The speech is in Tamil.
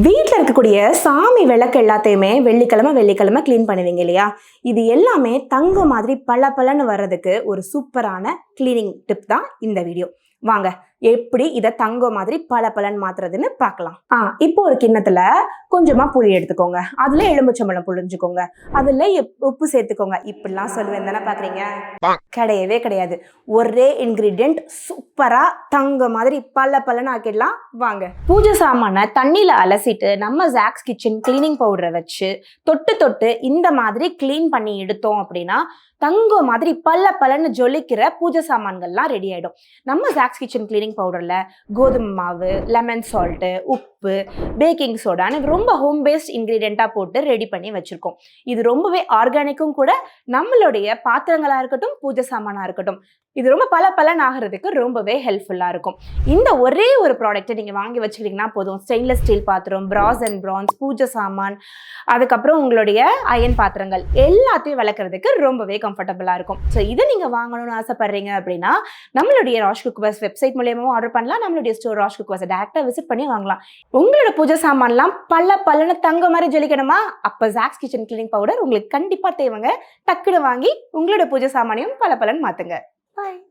வீட்டில் இருக்கக்கூடிய சாமி விளக்கு எல்லாத்தையுமே வெள்ளிக்கிழமை க்ளீன் பண்ணுவீங்க இல்லையா? இது எல்லாமே தங்கம் மாதிரி பளபளன்னு வர்றதுக்கு ஒரு சூப்பரான க்ளீனிங் டிப் தான் இந்த வீடியோ. வாங்க எப்படி இதை தங்கம் மாதிரி பளபளன்னு மாத்துறதுன்னு பார்க்கலாம். இப்போ ஒரு கிண்ணத்துல கொஞ்சமா புளி எடுத்துக்கோங்க, அதுல எலுமிச்சம்பழம் புழிஞ்சுக்கோங்க, அதுல உப்பு சேர்த்துக்கோங்க. இப்படிலாம் சொல்லுவேன் தானே பாக்குறீங்க? கிடையவே கிடையாது. ஒரே இன்கிரீடியன்ட் சூப்பரா தங்கம் மாதிரி பளபளன்னு ஆக்கிடலாம். வாங்க. பூஜை சாமான தண்ணியில அலசிட்டு நம்ம ஜாக்ஸ் கிச்சன் கிளீனிங் பவுடரை வச்சு தொட்டு இந்த மாதிரி கிளீன் பண்ணி எடுத்தோம் அப்படின்னா தங்கம் மாதிரி பளபளன்னு ஜொலிக்கிற பூஜை சாமான்கள்லாம் ரெடி ஆயிடும். நம்ம ஜாக்ஸ் கிச்சன் கிளீனிங் பவுடர்ல கோதுமை மாவு, லெமன் சால்ட்டு, உப்பு, பேக்கிங் சோடான்னு ரொம்ப ஹோம் பேஸ்ட் இன்கிரீடியண்டா போட்டு ரெடி பண்ணி வச்சிருக்கோம். இது ரொம்பவே ஆர்கானிக்கும் கூட. நம்மளுடைய பாத்திரங்களா இருக்கட்டும், பூஜை சாமானா இருக்கட்டும், இது ரொம்ப பளபளன்னு ஆகிறதுக்கு ரொம்பவே ஹெல்ப்ஃபுல்லா இருக்கும். இந்த ஒரே ஒரு ப்ராடக்ட்டை நீங்க வாங்கி வச்சுக்கிட்டீங்கன்னா போதும். ஸ்டெயின்லெஸ் ஸ்டீல் பாத்திரம், பிராஸ் அண்ட் பிரான்ஸ், பூஜை சாமான், அதுக்கப்புறம் உங்களுடைய அயன் பாத்திரங்கள் எல்லாத்தையும் விளக்குறதுக்கு ரொம்பவே கம்ஃபர்டபுளா இருக்கும். ஸோ இதை நீங்க வாங்கணும்னு ஆசைப்படுறீங்க அப்படின்னா நம்மளுடைய ராஷ் குக்வர்ஸ் வெப்சைட் மூலியமாவும் ஆர்டர் பண்ணலாம். நம்மளுடைய ஸ்டோர் ராஷ் குக்வர்ஸை டேரக்டா விசிட் பண்ணி வாங்கலாம். உங்களோட பூஜை சாமான்லாம் பளபளன்னு தங்க மாதிரி ஜொலிக்கணுமா? அப்ப ஜாக்ஸ் கிச்சன் கிளீனிங் பவுடர் உங்களுக்கு கண்டிப்பா தேவைங்க. டக்குனு வாங்கி உங்களோட பூஜை சாமானையும் பளபளன்னு மாத்துங்க. Bye.